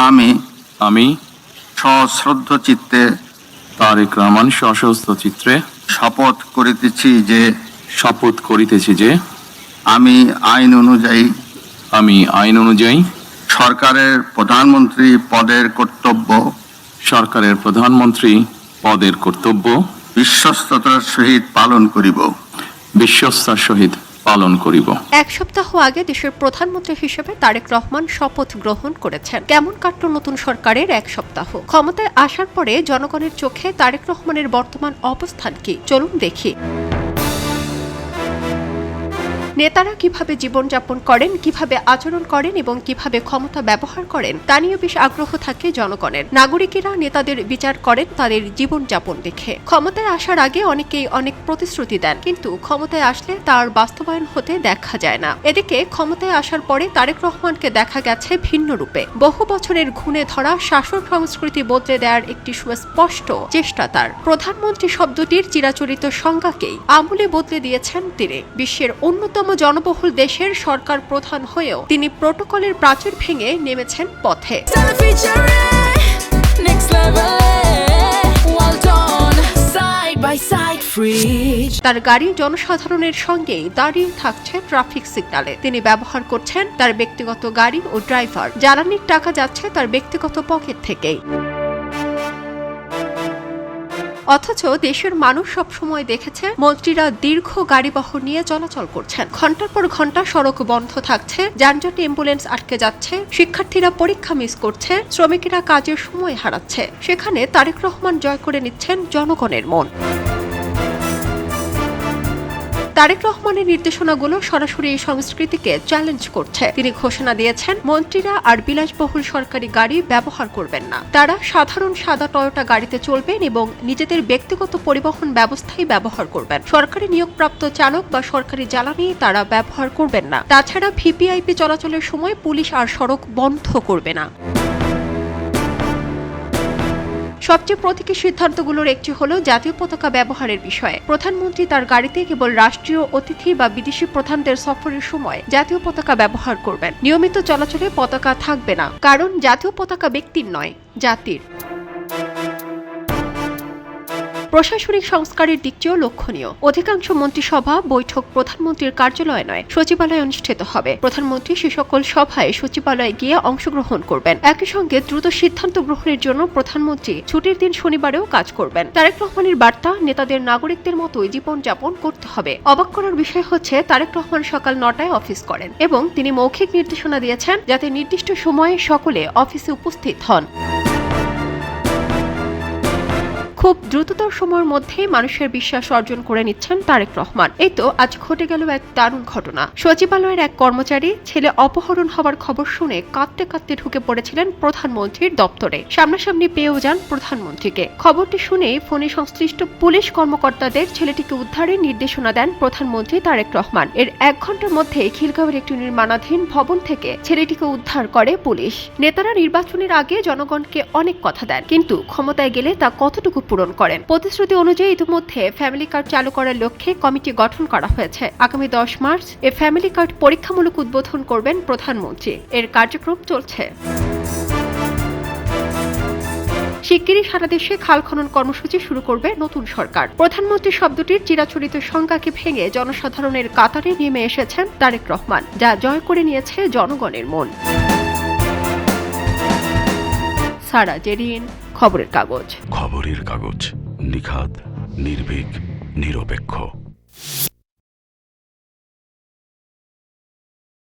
আমি সশ্রদ্ধ চিত্তে তারেক রহমান সশস্ত্র চিত্রে শপথ করিতেছি যে আমি আইন অনুযায়ী সরকারের প্রধানমন্ত্রী পদের কর্তব্য বিশ্বস্ততার সহিত পালন করিব। এক সপ্তাহ আগে দেশের প্রধানমন্ত্রী হিসেবে তারেক রহমান শপথ গ্রহণ করেছেন। কেমন কাটল নতুন সরকারের এক সপ্তাহ? ক্ষমতায় আসার পরে জনগণের চোখে তারেক রহমানের বর্তমান অবস্থান কি, চলুন দেখি। নেতারা কিভাবে জীবনযাপন করেন, কিভাবে আচরণ করেন এবং কিভাবে ক্ষমতা ব্যবহার করেন তা নিয়ে বেশ আগ্রহ থাকে জনগণের। নাগরিকেরা নেতাদের বিচার করেন তাদের জীবনযাপন দেখে। ক্ষমতায় আসার আগে অনেকেই অনেক প্রতিশ্রুতি দেন, কিন্তু ক্ষমতায় আসলে তার বাস্তবায়ন হতে দেখা যায় না। এদিকে ক্ষমতায় আসার পরে তারেক রহমানকে দেখা গেছে ভিন্ন রূপে। বহু বছরের ঘুণে ধরা শাসন সংস্কৃতি বদলে দেওয়ার একটি সুস্পষ্ট চেষ্টা তার। প্রধানমন্ত্রী শব্দটির চিরাচরিত সংজ্ঞাকেই আমূলে বদলে দিয়েছেন তিনি। বিশ্বের অন্যতম জনবহুল দেশের সরকার প্রধান হয়েও তিনি প্রটোকলের প্রাচীর ভেঙে নেমেছেন পথে। তার গাড়ি জনসাধারণের সঙ্গেই দাঁড়িয়ে থাকছে ট্রাফিক সিগন্যালে। তিনি ব্যবহার করছেন তার ব্যক্তিগত গাড়ি ও ড্রাইভার। জ্বালানির টাকা যাচ্ছে তার ব্যক্তিগত পকেট থেকেই। অথচ দেশের মানুষ সবসময় দেখেছে মন্ত্রীরা দীর্ঘ গাড়িবহর নিয়ে চলাচল করছেন। ঘন্টার পর ঘন্টা সড়ক বন্ধ থাকছে, যানজটে অ্যাম্বুলেন্স আটকে যাচ্ছে, শিক্ষার্থীরা পরীক্ষা মিস করছে, শ্রমিকেরা কাজের সময় হারাচ্ছে। সেখানে তারেক রহমান জয় করে নিচ্ছেন জনগণের মন। তারেক রহমানের নির্দেশনাগুলো সরাসরি এই সংস্কৃতিকে চ্যালেঞ্জ করছে। তিনি ঘোষণা দিয়েছেন মন্ত্রীরা আর বিলাসবহুল সরকারি গাড়ি ব্যবহার করবেন না। তারা সাধারণ সাদা টয়োটা গাড়িতে চলবেন এবং নিজেদের ব্যক্তিগত পরিবহন ব্যবস্থাই ব্যবহার করবেন। সরকারি নিয়োগপ্রাপ্ত চালক বা সরকারি জ্বালানি তারা ব্যবহার করবেন না। তাছাড়া ভিভিআইপি চলাচলের সময় পুলিশ আর সড়ক বন্ধ করবে না। সবচেয়ে প্রতীকী সিদ্ধান্তগুলোর একটি হলো জাতীয় পতাকা ব্যবহারের বিষয়ে। প্রধানমন্ত্রী তার গাড়িতে কেবল রাষ্ট্রীয় অতিথি বা বিদেশি প্রধানদের সফরের সময় জাতীয় পতাকা ব্যবহার করবেন। নিয়মিত চলাচলে পতাকা থাকবে না, কারণ জাতীয় পতাকা ব্যক্তির নয়, জাতির। প্রশাসনিক সংস্কারের দিকটিও লক্ষণীয়। অধিকাংশ মন্ত্রিসভা বৈঠক প্রধানমন্ত্রীর কার্যালয়ে নয়, সচিবালয়ে অনুষ্ঠিত হবে। প্রধানমন্ত্রী সে সকল সভায় সচিবালয়ে গিয়ে অংশগ্রহণ করবেন। একই সঙ্গে দ্রুত সিদ্ধান্ত গ্রহণের জন্য প্রধানমন্ত্রী ছুটির দিন শনিবারেও কাজ করবেন। তারেক রহমানের বার্তা, নেতাদের নাগরিকদের মতোই জীবনযাপন করতে হবে। অবাক করার বিষয় হচ্ছে তারেক রহমান সকাল 9টায় অফিস করেন এবং তিনি মৌখিক নির্দেশনা দিয়েছেন যাতে নির্দিষ্ট সময়ে সকলে অফিসে উপস্থিত হন। খুব দ্রুততর সময়ের মধ্যে মানুষের বিশ্বাস অর্জন করে নিচ্ছেন তারেক রহমান। এই তো আজ ঘটে গেল এক দারুণ ঘটনা। সচিবালয়ের এক কর্মচারী ছেলে অপহরণ হওয়ার খবর শুনে কাঁদতে কাঁদতে ঢুকে পড়েছিলেন প্রধানমন্ত্রীর দপ্তরে। সামনাসামনি পেয়েও যান প্রধানমন্ত্রীকে। খবরটি শুনে ফোনে সংশ্লিষ্ট পুলিশ কর্মকর্তাদের ছেলেটিকে উদ্ধারের নির্দেশনা দেন প্রধানমন্ত্রী তারেক রহমান। এর 1 ঘন্টার মধ্যে খিলগাঁওয়ের একটি নির্মাণাধীন ভবন থেকে ছেলেটিকে উদ্ধার করে পুলিশ। নেতারা নির্বাচনের আগে জনগণকে অনেক কথা দেন, কিন্তু ক্ষমতায় গেলে তা কতটুকু পূরণ করেন? প্রতিশ্রুতি অনুযায়ী ইতিমধ্যে ফ্যামিলি কার্ড চালু করার লক্ষ্যে কমিটি গঠন করা হয়েছে। আগামী 10 মার্চ এ ফ্যামিলি কার্ড পরীক্ষামূলক উদ্বোধন করবেন প্রধানমন্ত্রী। এর কার্যক্রম চলছে। শিগগিরই সারা দেশে খাল খনন কর্মসূচি শুরু করবে নতুন সরকার। প্রধানমন্ত্রী শব্দটির চিরাচরিত সংজ্ঞাকে ভেঙে জনসাধারণের কাতারে নেমে এসেছেন তারেক রহমান, যা জয় করে নিয়েছে জনগণের মন। সারা জেরিন, খবরের কাগজ। খবরের কাগজ, নিখাদ, নির্ভীক, নিরপেক্ষ।